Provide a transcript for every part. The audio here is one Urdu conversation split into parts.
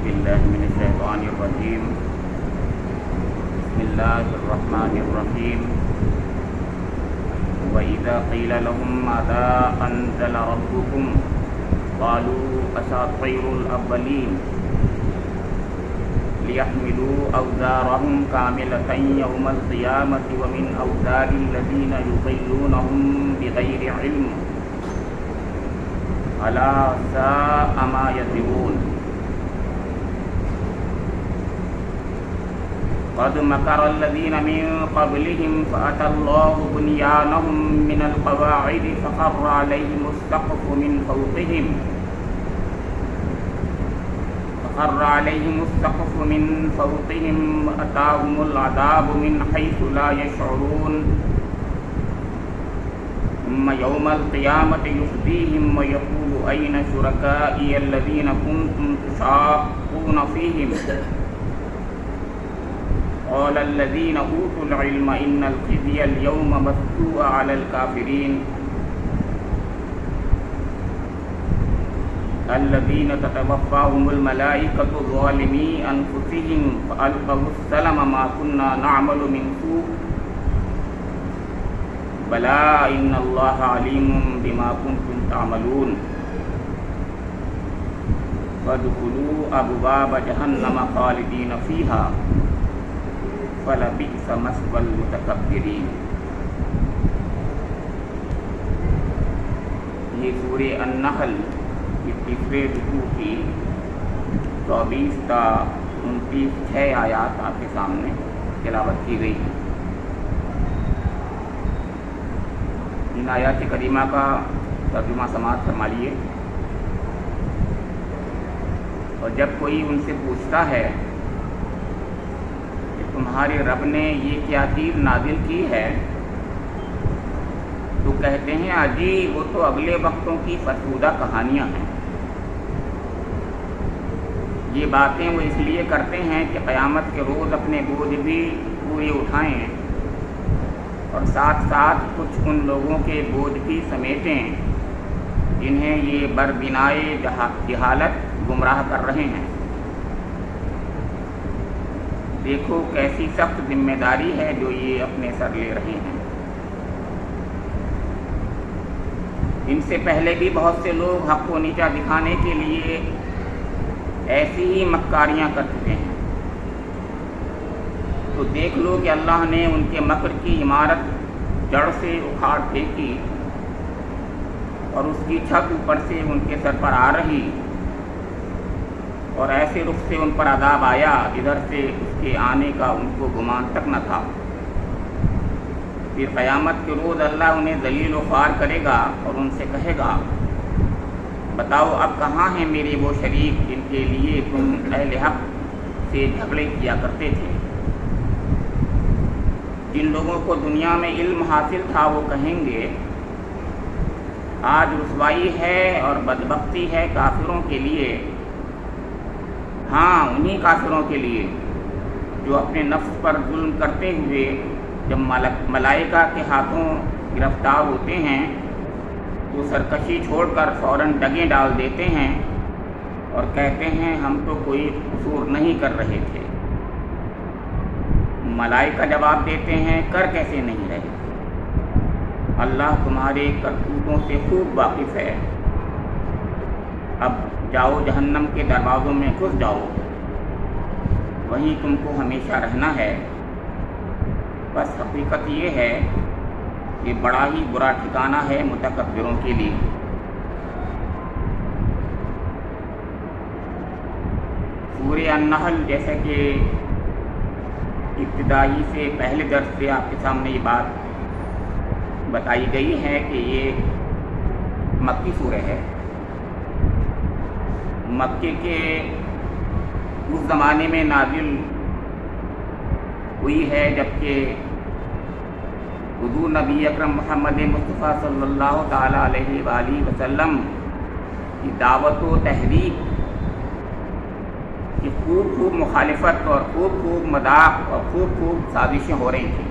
بالله من الشيطان الرجيم. بسم الله الرحمن الرحيم. وإذا قيل لهم ماذا أنزل ربكم قالوا أساطير الأولين ليحملوا أوزارهم كاملة يوم القيامة ومن أوزار الذين يضلونهم بغير علم ألا ساء ما يزرون. قد مكر الذين من قبلهم فأتى الله بنيانهم من القواعد فخر عليهم السقف من فوقهم وأتاهم العذاب من حيث لا يشعرون. ثم يوم القيامة يخزيهم ويقول أين شركائي الذين كنتم تشاقون فيهم قال الذين أوتوا العلم إن الخزي اليوم مسطوع على الكافرين الذين تتوفاهم الملائكة ظالمي أنفسهم فألقوا السلم ما كنا نعمل من سوء بلى إن الله عليم بما كنتم تعملون. فادخلوا أبواب جهنم خالدين فيها فلبئس مثوى المتکبرین. یہ سورہ النحل کی تیسرے رکوع کی 24 تا 29 6 آیات آپ کے سامنے تلاوت کی گئی ہیں. ان آیات کریمہ کا ترجمہ سماعت فرما لیے. اور جب کوئی ان سے پوچھتا ہے تمہارے رب نے یہ کیا چیز نازل کی ہے تو کہتے ہیں اجی وہ تو اگلے وقتوں کی فرسودہ کہانیاں ہیں. یہ باتیں وہ اس لیے کرتے ہیں کہ قیامت کے روز اپنے بوجھ بھی پورے اٹھائیں اور ساتھ ساتھ کچھ ان لوگوں کے بوجھ بھی سمیٹیں جنہیں یہ بربنائے جہالت گمراہ کر رہے ہیں. دیکھو کیسی سخت ذمہ داری ہے جو یہ اپنے سر لے رہے ہیں. ان سے پہلے بھی بہت سے لوگ حق کو نیچا دکھانے کے لیے ایسی ہی مکاریاں کر چکے ہیں. تو دیکھ لو کہ اللہ نے ان کے مکر کی عمارت جڑ سے اکھاڑ پھینکی اور اس کی چھت اوپر سے ان کے سر پر آ رہی اور ایسے رخ سے ان پر عذاب آیا ادھر سے اس کے آنے کا ان کو گمان تک نہ تھا. پھر قیامت کے روز اللہ انہیں ذلیل و خوار کرے گا اور ان سے کہے گا بتاؤ اب کہاں ہیں میرے وہ شریک جن کے لیے تم اہل حق سے جھگڑے کیا کرتے تھے. جن لوگوں کو دنیا میں علم حاصل تھا وہ کہیں گے آج رسوائی ہے اور بدبختی ہے کافروں کے لیے. ہاں انہی کافروں کے لیے جو اپنے نفس پر ظلم کرتے ہوئے جب ملائکہ کے ہاتھوں گرفتار ہوتے ہیں تو سرکشی چھوڑ کر فوراً ڈگیں ڈال دیتے ہیں اور کہتے ہیں ہم تو کوئی قصور نہیں کر رہے تھے. ملائکہ جواب دیتے ہیں کر کیسے نہیں رہے, اللہ تمہارے کرتوتوں سے خوب واقف ہے. اب جاؤ جہنم کے دروازوں میں گھس جاؤ, وہیں تم کو ہمیشہ رہنا ہے. بس حقیقت یہ ہے کہ بڑا ہی برا ٹھکانہ ہے متکبروں کے لیے. سورہ النحل جیسے کہ ابتدائی سے پہلے درس سے آپ کے سامنے یہ بات بتائی گئی ہے کہ یہ مکی سورہ ہے. مکے کے اس زمانے میں نازل ہوئی ہے جبکہ حضور نبی اکرم محمد مصطفیٰ صلی اللہ تعالیٰ علیہ وآلہ وسلم کی دعوت و تحریک کی خوب مخالفت اور خوب مذاق اور خوب سازشیں ہو رہی تھیں.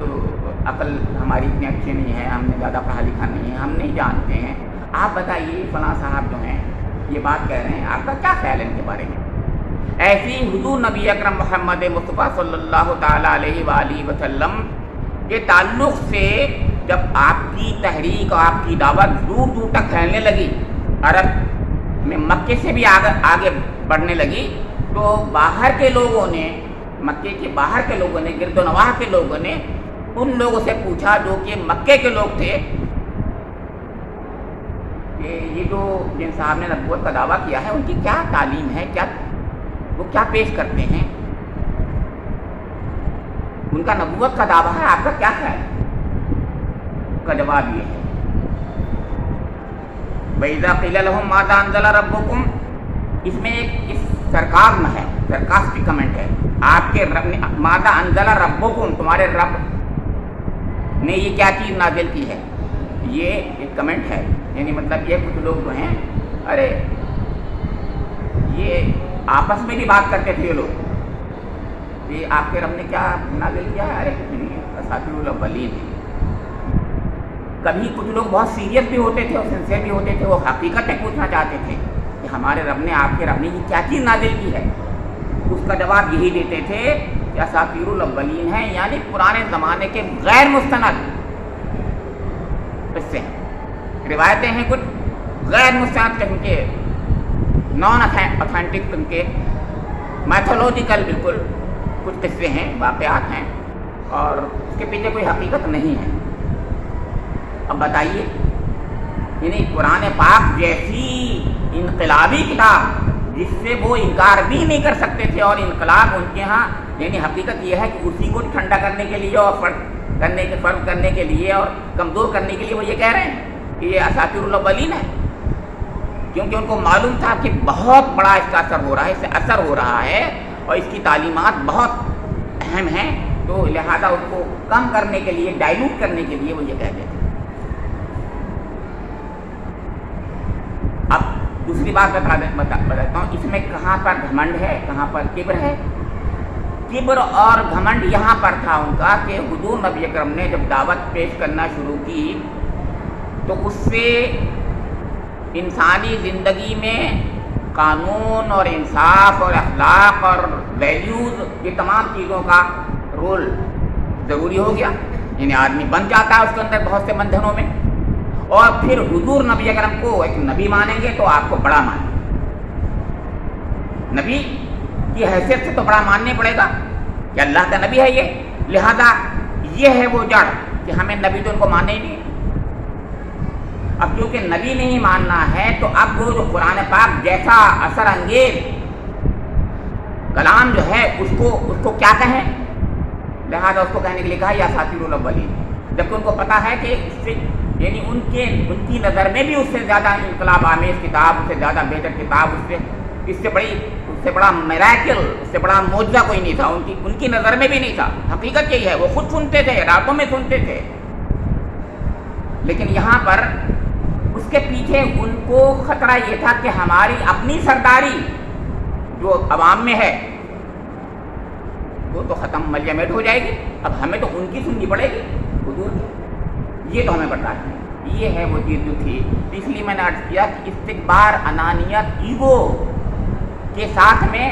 تو عقل ہماری اتنی اچھی نہیں ہے، ہم نے زیادہ پڑھا لکھا نہیں ہے، ہم نہیں جانتے ہیں، آپ بتائیے فلاں صاحب جو ہیں یہ بات کہہ رہے ہیں، آپ کا کیا خیال ہے ان کے بارے میں؟ ایسی حضور نبی اکرم محمد مصطفیٰ صلی اللہ تعالیٰ علیہ وآلہ وسلم کے تعلق سے جب آپ کی تحریک اور آپ کی دعوت دور دور تک پھیلنے لگی، عرب میں مکے سے بھی آگے بڑھنے لگی، تو باہر کے لوگوں نے، مکے کے باہر کے لوگوں نے، گرد و نواح کے لوگوں نے ان لوگوں سے پوچھا جو کہ مکے کے لوگ تھے کہ یہ جو جن صاحب نے نبوت کا دعویٰ کیا ہے ان کی کیا تعلیم ہے، وہ کیا پیش کرتے ہیں، ان کا نبوت کا دعویٰ ہے، آپ کا کیا خیال ہے؟ کا جواب یہ ہے وَإِذَا قِيلَ لَهُمْ مَاذَا أَنزَلَ رَبُّكُمْ، اس میں ایک سرکازم ہے، سرکاسٹک کمنٹ ہے، آپ کے رب نے ماذا انزل ربکم، تمہارے رب نے یہ کیا چیز نازل کی ہے، یہ ایک کمنٹ ہے، یعنی مطلب یہ کچھ لوگ جو ہیں، ارے یہ آپس میں بھی بات کرتے تھے یہ لوگ کہ آپ کے رب نے کیا نازل کیا ہے، ارے کچھ نہیں، اساطیر الاولین ہے۔ کبھی کچھ لوگ بہت سیریس بھی ہوتے تھے اور سنسیئر بھی ہوتے تھے، وہ حقیقت میں پوچھنا چاہتے تھے کہ ہمارے رب نے، آپ کے رب نے یہ کیا چیز نازل کی ہے، اس کا جواب یہی دیتے تھے کہ اساطیر الاولین ہیں، یعنی پرانے زمانے کے غیر مستند قصے ہیں، روایتیں ہیں، کچھ غیر مستند قسم کے، نان اتھینٹک قسم کے، میتھولوجیکل بالکل کچھ قصے ہیں، واقعات ہیں، اور اس کے پیچھے کوئی حقیقت نہیں ہے۔ اب بتائیے، یعنی قرآن پاک جیسی انقلابی کتاب جس سے وہ انکار بھی نہیں کر سکتے تھے، اور انقلاب ان کے ہاں، یعنی حقیقت یہ ہے کہ اسی کو ٹھنڈا کرنے کے لیے اور فرق کرنے کے لیے اور کمزور کرنے کے لیے وہ یہ کہہ رہے ہیں کہ یہ اساطیر الاولین ہے، کیونکہ ان کو معلوم تھا کہ بہت بڑا اس کا اثر ہو رہا ہے، اس سے اثر ہو رہا ہے اور اس کی تعلیمات بہت اہم ہیں، تو لہذا اس کو کم کرنے کے لیے، ڈائلوٹ کرنے کے لیے وہ یہ کہتے تھے۔ اب دوسری بات بتاتا ہوں، اس میں کہاں پر گھمنڈ ہے، کہاں پر کبر ہے۔ کبر اور گھمنڈ یہاں پر تھا ان کا کہ حضور نبی اکرم نے جب دعوت پیش کرنا شروع کی تو اس سے انسانی زندگی میں قانون اور انصاف اور اخلاق اور ویلیوز، یہ تمام چیزوں کا رول ضروری ہو گیا، یعنی آدمی بن جاتا ہے اس کے اندر بہت سے بندھنوں میں، اور پھر حضور نبی اکرم کو ایک نبی مانیں گے تو آپ کو بڑا مانیں، نبی کی حیثیت سے تو بڑا ماننے پڑے گا کہ اللہ کا نبی ہے یہ، لہذا یہ ہے وہ جڑ کہ ہمیں نبی تو ان کو ماننے ہی نہیں۔ اب کیونکہ نبی نہیں ماننا ہے تو اب وہ جو قرآن پاک جیسا اثر انگیز کلام جو ہے اس کو کیا کہیں، لہذا اس کو کہنے کے لیے کہا یا اساطیر الاولین، جبکہ ان کو پتا ہے کہ اس سے، یعنی ان کی نظر میں بھی اس سے زیادہ انقلاب آمیز کتاب، اس سے زیادہ بہتر کتاب، اس سے بڑا میراکل، اس سے بڑا معجزہ کوئی نہیں تھا، ان کی نظر میں بھی نہیں تھا۔ حقیقت یہی ہے، وہ خود سنتے تھے، راتوں میں سنتے تھے، لیکن یہاں پر اس کے پیچھے ان کو خطرہ یہ تھا کہ ہماری اپنی سرداری جو عوام میں ہے وہ تو ختم، ملیمیٹ ہو جائے گی، اب ہمیں تو ان کی سننی پڑے گی، حضور کی، یہ تو ہمیں برداشت نہیں۔ یہ ہے وہ چیز جو تھی، اس لیے میں نے عرض کیا کہ استکبار، انانیت، ایگو کے ساتھ میں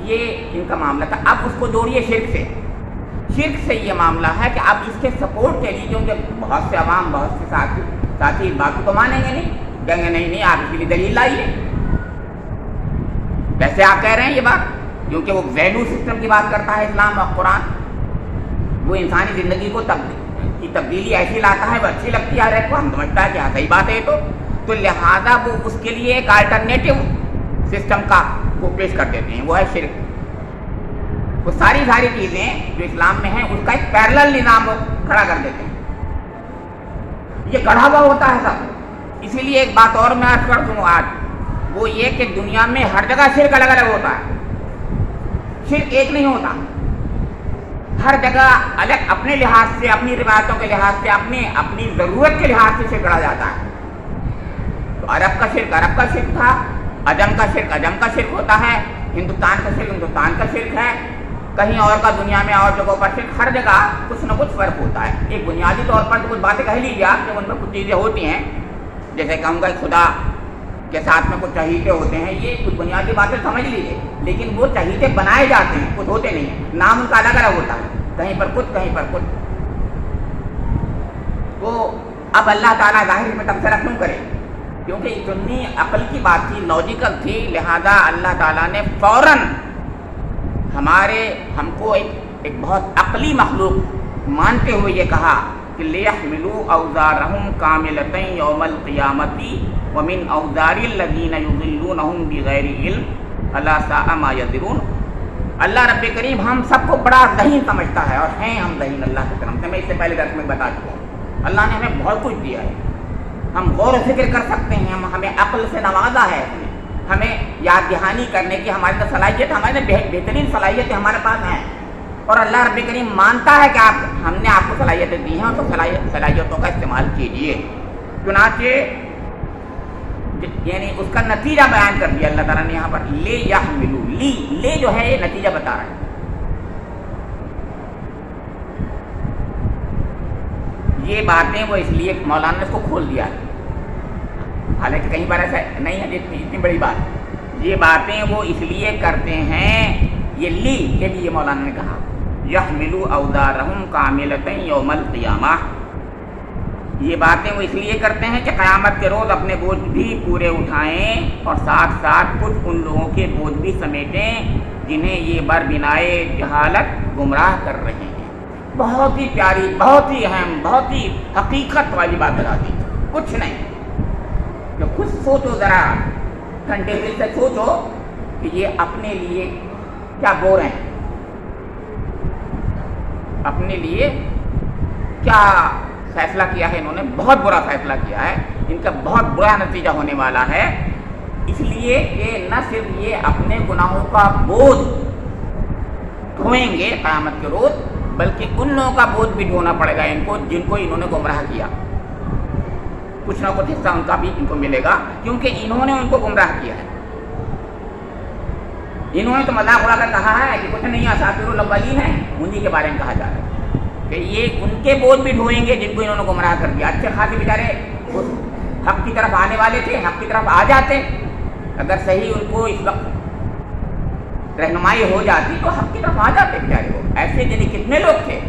یہ ان کا معاملہ تھا۔ اب اس کو جوڑیے شرک سے یہ معاملہ ہے کہ اب اس کے سپورٹ کے لیے، کیونکہ بہت سے عوام، بہت سے ساتھی باقی تو مانیں گے نہیں، کہیں گے نہیں آپ اس کے لیے دلیل لائیے، ویسے آپ کہہ رہے ہیں یہ بات، کیونکہ وہ ویلیو سسٹم کی بات کرتا ہے اسلام اور قرآن، وہ انسانی زندگی کو کی تبدیلی ایسی لاتا ہے، وہ اچھی لگتی ہے ہر ایک کو، ہم سمجھتا ہے کہ ہاں صحیح بات ہے تو لہٰذا وہ اس کے لیے ایک الٹرنیٹو سسٹم کا وہ پیش کر دیتے ہیں، وہ ہے شرک۔ وہ ساری چیزیں جو اسلام میں ہیں اس کا ایک پیرلل نظام کھڑا کر دیتے ہیں، یہ گڑھا ہوا ہوتا ہے سب۔ اسی لیے ایک بات اور میں عرض کر دوں آج، وہ یہ کہ دنیا میں ہر جگہ شرک الگ الگ ہوتا ہے، شرک ایک نہیں ہوتا، ہر جگہ الگ اپنے لحاظ سے، اپنی روایتوں کے لحاظ سے، اپنی ضرورت کے لحاظ سے شرک گڑھا جاتا ہے۔ تو عرب کا شرک تھا، عجم کا شرک ہوتا ہے، ہندوستان کا شرک ہے، کہیں اور کا دنیا میں اور جگہوں پر شرک، ہر جگہ کچھ نہ کچھ فرق ہوتا ہے. ایک بنیادی طور پر تو کچھ باتیں کہہ لیجیے آپ کہ ان میں کچھ چیزیں ہوتی ہیں، جیسے کہوں گا خدا کے ساتھ میں کچھ چہیتے ہوتے ہیں، یہ کچھ بنیادی باتیں سمجھ لیجیے. لیکن وہ چہیتے بنائے جاتے ہیں، کچھ ہوتے نہیں ہیں، نام ان کا الگ الگ ہوتا ہے، کہیں پر کچھ کہیں پر کچھ. تو اب اللہ تعالیٰ ظاہر میں تبصرہ کیوں کرے؟ کیونکہ اتنی عقل کی بات تھی، لاجیکل تھی، لہذا اللہ تعالیٰ نے فوراً ہم کو ایک بہت عقلی مخلوق مانتے ہوئے یہ کہا کہ لِيَحْمِلُوا أَوْزَارَهُمْ كَامِلَةً يَوْمَ الْقِيَامَةِ وَمِنْ أَوْزَارِ الَّذِينَ يُضِلُّونَهُمْ بِغَيْرِ عِلْمٍ أَلَا سَاءَ مَا يَزِرُونَ. اللہ رب کریم ہم سب کو بڑا ذہین سمجھتا ہے، اور ہیں ہم ذہین اللہ کی طرف سے. میں اس سے پہلے درس میں بتا چکا ہوں، اللہ نے ہمیں بہت کچھ دیا ہے، ہم غور و فکر کر سکتے ہیں، ہمیں عقل سے نوازا ہے، ہمیں یاد دہانی کرنے کی ہمارے اندر صلاحیت، ہمارے بہترین صلاحیتیں ہمارے پاس ہیں. اور اللہ رب کریم مانتا ہے کہ ہم نے آپ کو صلاحیتیں دی ہیں، تو صلاحیتوں کا استعمال کیجیے. چنانچہ یعنی اس کا نتیجہ بیان کر دیا اللہ تعالیٰ نے یہاں پر. لے یحملو، لے جو ہے یہ نتیجہ بتا رہا ہے. یہ باتیں وہ اس لیے مولانا نے اس کو کھول دیا ہے، حالانکہ کہیں پر ایسا نہیں ہے اتنی بڑی بات. یہ باتیں وہ اس لیے کرتے ہیں، یہ لی کے لیے مولانا نے کہا یحملوا اوزارہم کاملۃ یوم القیامہ. یہ باتیں وہ اس لیے کرتے ہیں کہ قیامت کے روز اپنے بوجھ بھی پورے اٹھائیں، اور ساتھ ساتھ کچھ ان لوگوں کے بوجھ بھی سمیٹیں جنہیں یہ بربنائے جہالت گمراہ کر رہے ہیں. بہت ہی پیاری، بہت ہی اہم، بہت ہی حقیقت والی بات بتا دی. کچھ نہیں، جو خود سوچو، ذرا ٹھنڈے دل سے سوچو کہ یہ اپنے لیے کیا بو رہے ہیں، اپنے لیے کیا فیصلہ کیا ہے. انہوں نے بہت برا فیصلہ کیا ہے، ان کا بہت برا نتیجہ ہونے والا ہے. اس لیے کہ نہ صرف یہ اپنے گناہوں کا بوجھ ڈھوئیں گے قیامت کے روز، بلکہ ان لوگوں کا بوجھ بھی ڈھونا پڑے گا ان کو جن کو انہوں نے گمراہ کیا. کچھ نہ کچھ حصہ ان کا بھی ان کو ملے گا، کیونکہ انہوں نے ان کو گمراہ کیا ہے. انہوں نے تو مذاق اڑا کر کہا ہے کہ کچھ نہیں، اساطیر الاولین ہیں، انہی کے بارے میں کہا جا رہا ہے کہ یہ ان کے بوجھ بھی ڈھوئیں گے جن کو انہوں نے گمراہ کر دیا. اچھے خاصے بیچارے اس حق کی طرف آنے والے تھے، حق کی طرف آ جاتے، اگر صحیح ان کو اس وقت رہنمائی ہو جاتی تو حق کی طرف آ جاتے بیچارے کو. ایسے یعنی کتنے لوگ تھے.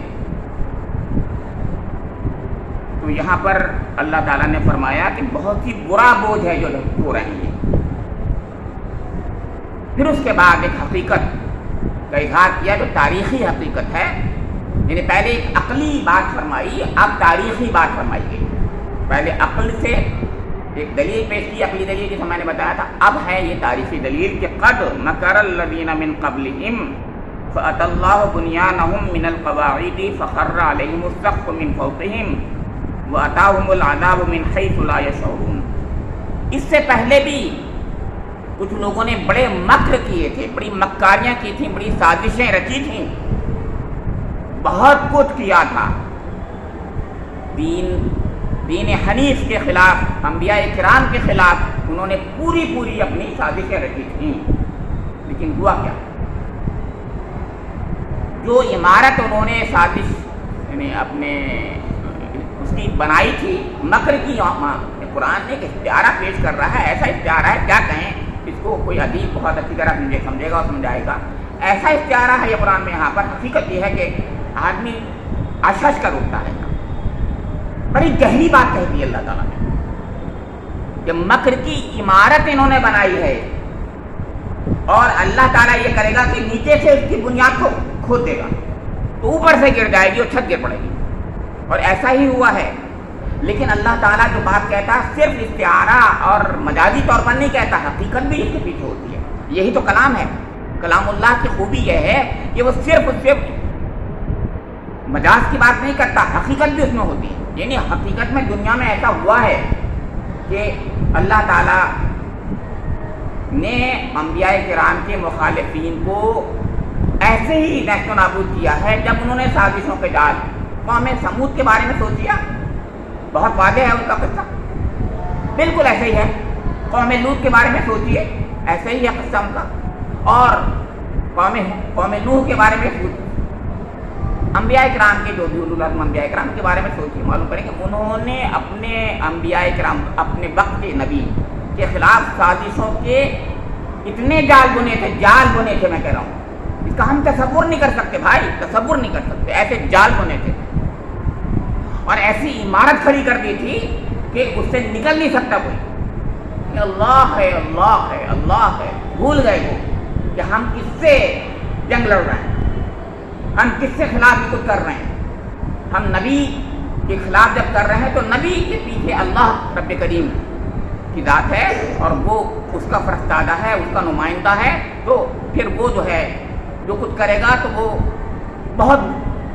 تو یہاں پر اللہ تعالیٰ نے فرمایا کہ بہت ہی برا بوجھ ہے جو ہو رہے ہیں. پھر اس کے بعد ایک حقیقت کا اظہار کیا جو تاریخی حقیقت ہے. یعنی پہلے ایک عقلی بات فرمائی، اب تاریخی بات فرمائی گئی. پہلے عقل سے ایک دلیل پیش کی، عقلی دلیل جسے میں نے بتایا تھا. اب ہے یہ تاریخی دلیل کہ قد مکر الذین من قبلہم فأتی اللہ بنیانہم من القواعد فخر علیہم السقف من فوقہم وأتاہم العذاب من حیث لا یشعرون. اس سے پہلے بھی کچھ لوگوں نے بڑے مکر کیے تھے، بڑی مکاریاں کی تھیں، بڑی سازشیں رچی تھیں، بہت کچھ کیا تھا. دین حنیف کے خلاف، انبیاء کرام کے خلاف انہوں نے پوری اپنی سازشیں رچی تھیں. لیکن ہوا کیا؟ جو عمارت انہوں نے سازش یعنی اپنے اس کی بنائی تھی، مکر کی، قرآن نے ایک استعارہ پیش کر رہا ہے. ایسا استعارہ ہے کیا کہیں اس کو، کوئی ادیب بہت اچھی طرح سمجھے گا اور سمجھائے گا. ایسا استعارہ ہے یہ قرآن میں. یہاں پر حقیقت یہ ہے کہ آدمی اشش کر اٹھتا ہے. بڑی گہری بات کہہ دی اللہ تعالیٰ نے کہ مکر کی عمارت انہوں نے بنائی ہے، اور اللہ تعالیٰ یہ کرے گا کہ نیچے سے اس کی بنیاد کو کھود دے گا تو اوپر سے گر جائے گی اور چھت گر پڑے گی. اور ایسا ہی ہوا ہے. لیکن اللہ تعالیٰ جو بات کہتا ہے صرف استعارہ اور مجازی طور پر نہیں کہتا، حقیقت بھی اس کے پیچھے ہوتی ہے. یہی تو کلام ہے. کلام اللہ کی خوبی یہ ہے کہ وہ صرف مجاز کی بات نہیں کرتا، حقیقت بھی اس میں ہوتی ہے. یعنی حقیقت میں دنیا میں ایسا ہوا ہے کہ اللہ تعالیٰ نے انبیاء کرام کے مخالفین کو ایسے ہی نیست و نابود کیا ہے جب انہوں نے سازشوں کے جال. قوم سمود کے بارے میں سوچیا، بہت واضح ہے ان کا قصہ، بالکل ایسے ہی ہے. قوم لوط کے بارے میں سوچیے، ایسے ہی ہے قصہ ان کا. اور قوم نوح کے بارے میں سوچیں، انبیاء کرام کے جو بھی اولو العزم انبیاء کرام کے بارے میں سوچیں، معلوم کریں کہ انہوں نے اپنے انبیاء کرام اپنے وقت کے نبی کے خلاف سازشوں کے اتنے جال بنے تھے میں کہہ رہا ہوں، اس کا ہم تصور نہیں کر سکتے بھائی، تصور نہیں کر سکتے، ایسے جال بنے تھے اور ایسی عمارت کھڑی کر دی تھی کہ اس سے نکل نہیں سکتا کوئی، اللہ ہے اللہ ہے اللہ ہے، بھول گئے وہ کہ ہم کس سے جنگ لڑ رہے ہیں، ہم کس سے خلاف کچھ کر رہے ہیں، ہم نبی کے خلاف جب کر رہے ہیں تو نبی کے پیچھے اللہ رب کریم کی ذات ہے اور وہ اس کا فرستادہ ہے، اس کا نمائندہ ہے، تو پھر وہ جو ہے جو کچھ کرے گا تو وہ بہت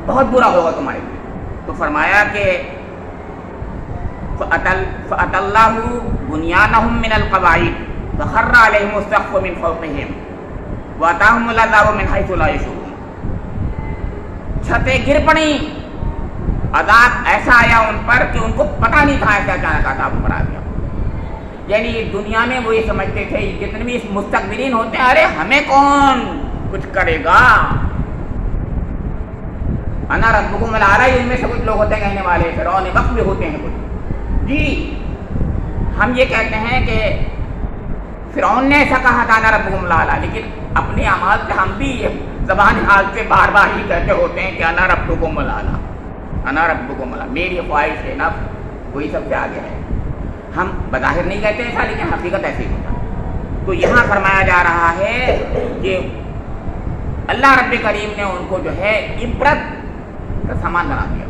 بہت برا ہوگا تمہارے لیے۔ تو فرمایا کہ فَأَتَى اللَّهُ بُنْيَانَهُمْ مِنَ الْقَوَاعِدِ فَخَرَّ عَلَيْهِمُ السَّقْفُ مِنْ فَوْقِهِمْ وَأَتَاهُمُ الْعَذَابُ مِنْ حَيْثُ لَا يَشْعُرُونَ، چھتیں گر پڑی، عذاب ایسا آیا ان پر کہ ان کو پتہ نہیں تھا، ایسا اچانک عذاب پر آ گیا۔ یعنی دنیا میں وہ یہ سمجھتے تھے، جتنے بھی مستکبرین ہوتے ہیں، ارے ہمیں کون کچھ کرے گا، انا ربکم الاعلی، ان میں سے کچھ لوگ ہوتے ہیں کہنے والے، فرعون وقت بھی ہوتے ہیں کچھ، جی ہم یہ کہتے ہیں کہ فرعون نے ایسا کہا تھا انا ربکم الاعلی، لیکن اپنے اعمال سے ہم بھی زبان حال سے بار بار ہی کہتے ہوتے ہیں کہ انا ربکم الاعلی، انا ربکم الاعلی، میری خواہش ہے نفس وہی سب سے آگے ہے، ہم بظاہر نہیں کہتے ایسا لیکن حقیقت ایسی ہوتا۔ تو یہاں فرمایا جا رہا ہے کہ اللہ رب کریم نے ان کو جو ہے عبرت کا سامان بنا دیا،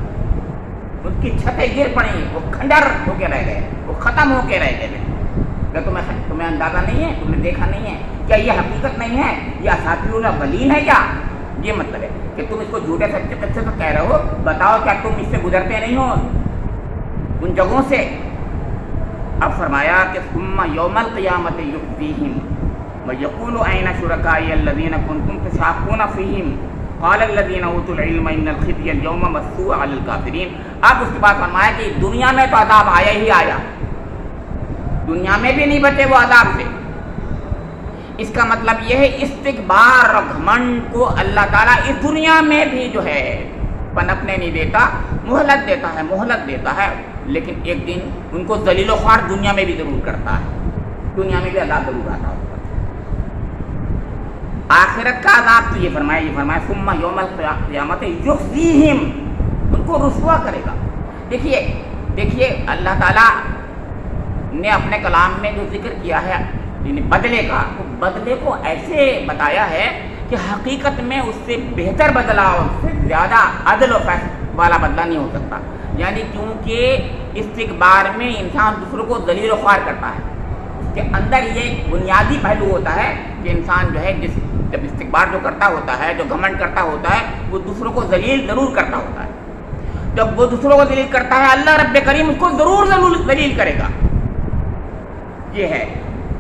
ان کی چھتیں گر پڑی، وہ کھنڈر ہو کے رہ گئے، وہ ختم ہو کے رہ گئے۔ کیا تمہیں اندازہ نہیں ہے، تم نے دیکھا نہیں ہے، کیا یہ حقیقت نہیں ہے، یہ اساطیر الاولین ہے کیا؟ یہ مطلب ہے کہ تم اس کو جھوٹے سچے کچے تو کہہ رہے ہو، بتاؤ کیا تم اس سے گزرتے نہیں ہو ان جگہوں سے؟ اب فرمایا کہ ثم یوم القیامت یخزیہم ویقول این شرکائی الذین کنتم تشاقون فیہم قال الذین اوتوا العلم ان الخزی اليوم مسوا علی الکافرین۔ اب اس کے بعد فرمایا کہ دنیا میں تو عذاب آیا ہی آیا، دنیا میں بھی نہیں بچے وہ عذاب سے۔ اس کا مطلب یہ ہے استکبار اور گھمنڈ کو اللہ تعالیٰ اس دنیا میں بھی جو ہے پنپنے نہیں دیتا، مہلت دیتا ہے، لیکن ایک دن ان کو ذلیل و خوار دنیا میں بھی ضرور کرتا ہے، دنیا میں بھی عذاب ضرور آتا ہے۔ آخرت کا عذاب تو یہ فرمایا ثم یوم القیامت یخزیہم، ان کو رسوا کرے گا۔ دیکھیے اللہ تعالیٰ نے اپنے کلام میں جو ذکر کیا ہے یعنی بدلے کا، تو بدلے کو ایسے بتایا ہے کہ حقیقت میں اس سے بہتر بدلہ اور اس سے زیادہ عدل و فیصلہ والا بدلہ نہیں ہو سکتا، یعنی کیونکہ استکبار میں انسان دوسروں کو ذلیل و خوار کرتا ہے، اس کے اندر یہ ایک بنیادی پہلو ہوتا ہے کہ انسان جو ہے جب استکبار جو کرتا ہوتا ہے، جو گھمنڈ کرتا ہوتا ہے، وہ دوسروں کو ذلیل ضرور کرتا ہوتا ہے۔ جب وہ دوسروں کو ذلیل کرتا ہے اللہ رب کریم اس کو ضرور ذلیل کرے گا۔ یہ ہے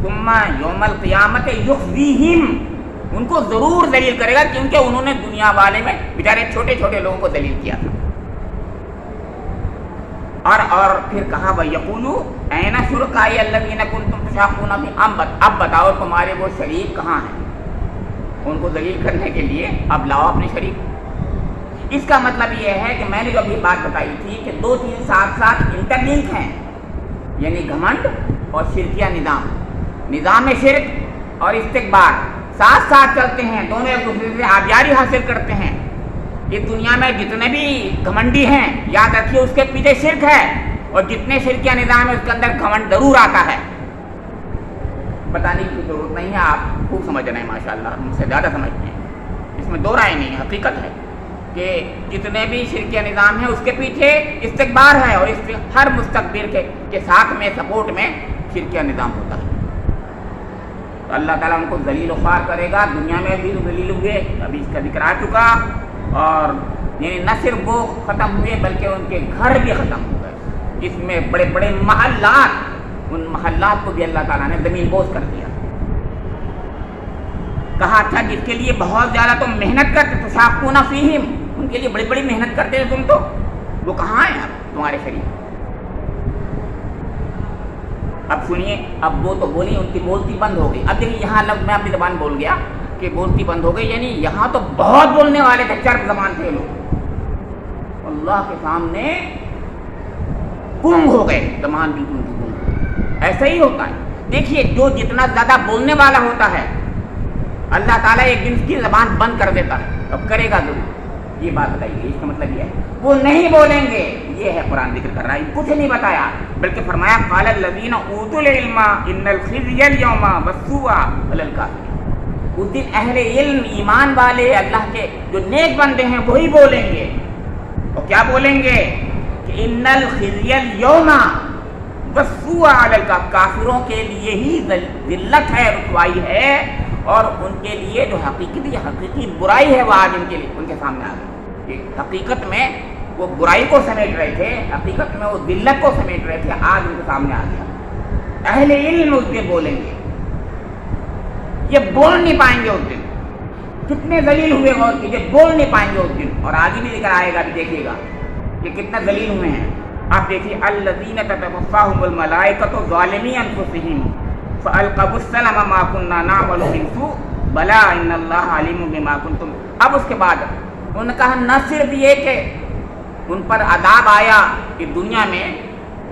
ثم یوم القیامت یخزیہم، ان کو ضرور ذلیل کرے گا کیونکہ انہوں نے دنیا والے میں بیچارے چھوٹے چھوٹے لوگوں کو ذلیل کیا تھا۔ اور پھر کہا وَيَقُولُ أَيْنَ شُرَكَائِيَ الَّذِينَ كُنتُمْ تُشَاقُونَ فِيهِمْ، اب بتاؤ تمہارے وہ شریک کہاں ہیں، ان کو ذلیل کرنے کے لیے اب لاؤ اپنے شریک۔ اس کا مطلب یہ ہے کہ میں نے جو ابھی بات بتائی تھی کہ دو چیز ساتھ ساتھ انٹرلنک ہیں، یعنی گھمنڈ اور شرکیہ نظام شرک اور استکبار ساتھ ساتھ چلتے ہیں، دونوں ایک دوسرے سے آبیاری حاصل کرتے ہیں۔ اس دنیا میں جتنے بھی گھمنڈی ہیں یاد رکھیے اس کے پیچھے شرک ہے، اور جتنے شرکیہ نظام ہے اس کے اندر گھمنڈ ضرور آتا ہے۔ بتانے کی ضرورت نہیں ہے، آپ خوب سمجھ رہے ہیں ماشاءاللہ، ہم سے زیادہ سمجھتے ہیں، اس میں دو رائے نہیں ہے، حقیقت ہے کہ جتنے بھی شرکیہ نظام ہیں اس کے پیچھے استکبار ہے، اور ہر مستکبر کے ساتھ میں سپورٹ میں شرکیہ نظام ہوتا ہے۔ تو اللہ تعالیٰ ان کو ذلیل و خوار کرے گا، دنیا میں بھی ذلیل ہوئے، ابھی اس کا ذکر آ چکا، اور یعنی نہ صرف وہ ختم ہوئے بلکہ ان کے گھر بھی ختم ہو گئے، جس میں بڑے بڑے محلات، ان محلات کو بھی اللہ تعالیٰ نے زمین بوس کر دیا۔ کہا تھا جس کے لیے بہت زیادہ تم محنت کرتے، تشاقون فیہم، ان کے لیے بڑی بڑی محنت کرتے تھے تم، تو وہ کہاں ہیں اب تمہارے شریک؟ اب سنیے، اب وہ تو بولی، ان کی بولتی بند ہو گئی۔ اب دیکھیے یہاں لفظ میں اپنی زبان بول گیا کہ بولتی بند ہو گئی، یعنی یہاں تو بہت بولنے والے تھے، چرب زبان تھے لوگ، اللہ کے سامنے گم ہو گئے، زبان بالکل گم ہو گئی۔ ایسا ہی ہوتا ہے، دیکھیے جو جتنا زیادہ بولنے والا ہوتا ہے اللہ تعالیٰ ایک دن اس کی زبان بند کر دیتا ہے، اب کرے گا ضرور، یہ بات بتائیے، اس کا مطلب یہ ہے وہ نہیں بولیں گے، یہ ہے قرآن ذکر کر رہا ہے، کچھ نہیں بتایا، بلکہ فرمایا قال الذین اوتوا العلم ان الخزي اليوم والسوء على الكافرین۔ اس دن اہل علم، ایمان والے، اللہ کے جو نیک بندے ہیں وہی بولیں گے، اور کیا بولیں گے کہ ان الخزي اليوم والسوء على الكافرین، کافروں کے لیے ہی ذلت ہے، رسوائی ہے، اور ان کے لیے جو حقیقی برائی ہے وہ آج ان کے لیے ان کے سامنے آ گئی۔ حقیقت میں وہ برائی کو سمیٹ رہے تھے، حقیقت میں وہ ذلت کو سمیٹ رہے تھے، آج ان کے سامنے آ گیا۔ اہل علم اس دن بولیں گے، یہ بول نہیں پائیں گے اس دن، کتنے ذلیل ہوئے غور کیجیے، بول نہیں پائیں گے اس دن، اور آگے بھی ذکر آئے گا، بھی دیکھیے گا کہ کتنا ذلیل ہوئے ہیں۔ آپ دیکھیے الذین تتوفاہم الملائکۃ ظالمی انفسہم فالقوا السلم ما كنا نعمل من سوء بلا ان اللہ علیم بما کنتم۔ اب اس کے بعد انہوں نے کہا نہ صرف یہ کہ ان پر عذاب آیا کہ دنیا میں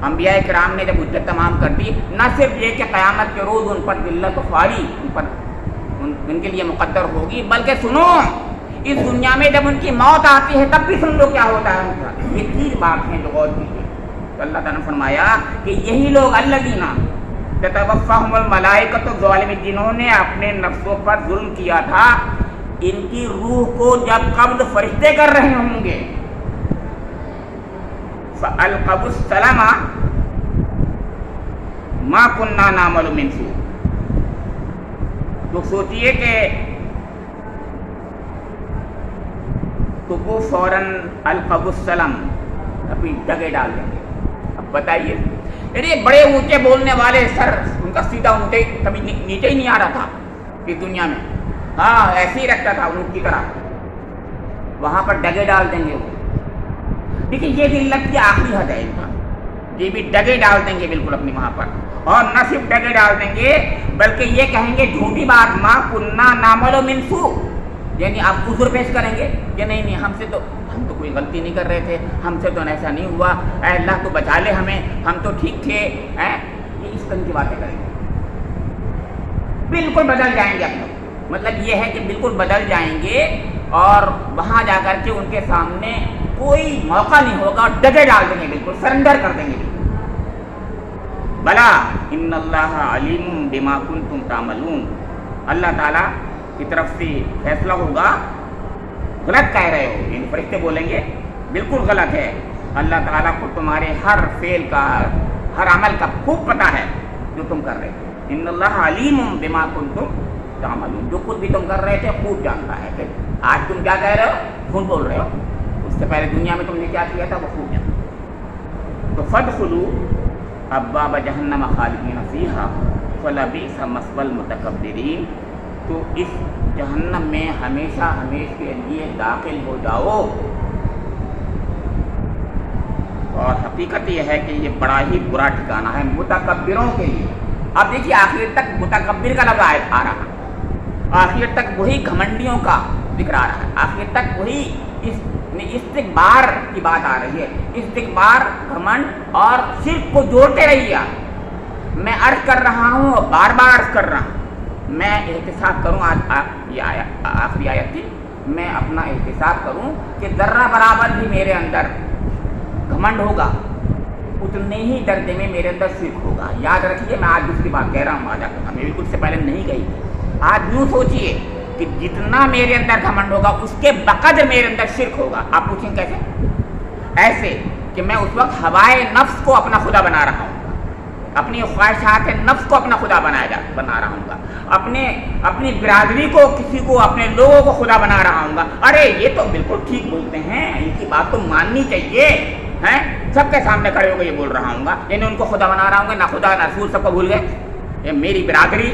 انبیاء کرام نے جب حجت تمام کر دی، نہ صرف یہ کہ قیامت کے روز ان پر ذلت و خواری ان کے لیے مقدر ہوگی، بلکہ سنو اس دنیا میں جب ان کی موت آتی ہے تب بھی سن لو کیا ہوتا ہے ان کا۔ یہ تین بات ہیں جو غور کیجیے، تو اللہ تعالیٰ نے فرمایا کہ یہی لوگ الذین تتوفاہم الملائکۃ الظالمین، جنہوں نے اپنے نفسوں پر ظلم کیا تھا، ان کی روح کو جب قبض فرشتے کر رہے ہوں گے فَأَلْقَوْا السَّلَمَ مَا كُنَّا نَعْمَلُ مِنْ سُوءٍ، تو سوچئے کہ تو وہ فوراً القوا السلام اپنی جگہ ڈال دیں گے۔ اب بتائیے، ارے بڑے اونچے بولنے والے، سر ان کا سیدھا اونچے کبھی نیچے ہی نہیں آ رہا تھا اس دنیا میں، ہاں ایسے ہی رکھتا تھا اونٹ کی طرح، وہاں پر ڈگے ڈال دیں گے وہ۔ دیکھیے یہ ذلت کی آخری حد ہے ان کا، یہ بھی ڈگے ڈال دیں گے بالکل اپنی وہاں پر، اور نہ صرف ڈگے ڈال دیں گے بلکہ یہ کہیں گے جھوٹی بات، ما کننا نعمل من سوء، یعنی آپ عذر پیش کریں گے کہ نہیں ہم تو کوئی غلطی نہیں کر رہے تھے، ہم سے تو ایسا نہیں ہوا، اے اللہ تو بچا لے ہمیں، ہم تو ٹھیک تھے، یہ اس طرح کی باتیں کریں گے، بالکل بدل جائیں گے اپنے، مطلب یہ ہے کہ بالکل بدل جائیں گے، اور وہاں جا کر کے ان کے سامنے کوئی موقع نہیں ہوگا، ڈگے ڈال دیں گے، بالکل سرنڈر کر دیں گے۔ بلا ان اللہ علیم بما کنتم تعملون، اللہ تعالیٰ کی طرف سے فیصلہ ہوگا، غلط کہہ رہے ہو، ان فرشتے بولیں گے بالکل غلط ہے، اللہ تعالیٰ کو تمہارے ہر فعل کا، ہر عمل کا خوب پتہ ہے جو تم کر رہے ہو، ان اللہ علیم بما کنتم تعملون، جو کچھ بھی تم کر رہے تھے خوب جانتا ہے کہ آج تم کیا کہہ رہے ہو، جھوٹ بول رہے ہو، اس سے پہلے دنیا میں تم نے کیا کیا تھا وہ خوب جانتا ہے۔ تو فادخلوا ابواب جہنم خالدین فیہا فلبئس مثوی المتکبرین، تو اس جہنم میں ہمیشہ ہمیشہ کے لیے داخل ہو جاؤ، اور حقیقت یہ ہے کہ یہ بڑا ہی برا ٹھکانہ ہے متکبروں کے لیے۔ اب دیکھیے آخر تک متکبر کا لفظ آ رہا، آخر تک وہی گھمنڈیوں کا ذکر آ رہا ہے، آخر تک وہی استکبار کی بات آ رہی ہے، استکبار، گھمنڈ اور شرک کو جوڑتے رہیے۔ میں عرض کر رہا ہوں اور بار بار عرض کر رہا ہوں، میں احتساب کروں، یہ آخری آیت تھی، میں اپنا احتساب کروں کہ ذرہ برابر بھی میرے اندر گھمنڈ ہوگا، اتنے ہی درجے میں میرے اندر شرک ہوگا۔ یاد رکھیے میں آج دوسری بات کہہ رہا ہوں، آج ہمیں بالکل سے پہلے نہیں کہی تھی، آج یوں سوچیے کہ جتنا میرے اندر گھمنڈ ہوگا اس کے بقدر میرے اندر شرک ہوگا۔ آپ پوچھیں کیسے؟ ایسے کہ میں اس وقت ہوائے نفس کو اپنا خدا بنا رہا ہوں، اپنی خواہشات نفس کو اپنا خدا بنا رہا ہوں گا، اپنی برادری کو، کسی کو، اپنے لوگوں کو خدا بنا رہا ہوں گا۔ ارے یہ تو بالکل ٹھیک بولتے ہیں، ان کی بات تو ماننی چاہیے، ہیں سب کے سامنے کھڑے ہو کے یہ بول رہا ہوں گا، یعنی ان کو خدا بنا رہا ہوں گا، نہ خدا نہ رسول سب کو بھول گئے، یہ میری برادری۔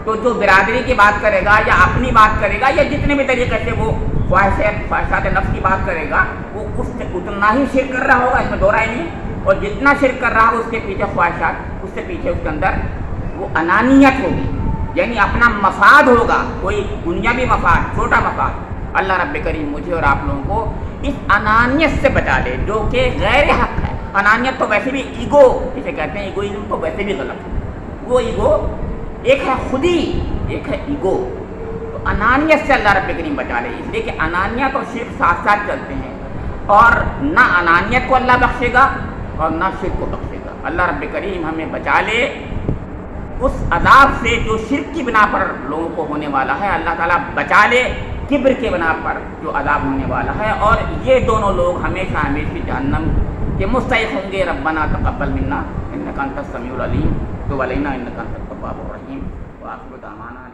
تو جو برادری کی بات کرے گا یا اپنی بات کرے گا یا جتنے بھی طریقے سے وہ خواہشات نفس کی بات کرے گا، وہ اس سے اتنا ہی شرک کر رہا ہوگا، اس میں دو رائے نہیں، اور جتنا شرک کر رہا ہوگا اس کے پیچھے خواہشات، اس سے پیچھے اس کے اندر وہ انانیت ہوگی، یعنی اپنا مفاد ہوگا، کوئی دنیاوی مفاد، چھوٹا مفاد، اللہ رب کریم مجھے اور آپ لوگوں کو اس انانیت سے بچا لے جو کہ غیر حق ہے۔ انانیت تو ویسے بھی ایگو جسے کہتے ہیں، ایگوئزم تو ویسے بھی غلط ہے۔ وہ ایگو ایک ہے خودی، ایک ہے ایگو، تو انانیت سے اللہ رب کریم بچا لے، اس لیے کہ انانیت اور شرک ساتھ ساتھ چلتے ہیں، اور نہ انانیت کو اللہ بخشے گا اور نہ شرک کو بخشے گا۔ اللہ رب کریم ہمیں بچا لے اس عذاب سے جو شرک کی بنا پر لوگوں کو ہونے والا ہے، اللہ تعالیٰ بچا لے کبر کے بنا پر جو عذاب ہونے والا ہے، اور یہ دونوں لوگ ہمیشہ ہمیشہ جہنم کے مستحق ہوں گے۔ ربنا تقبل منا انک انت السمیع العلیم وتب علینا انک انت التواب الرحیم وآخر دعوانا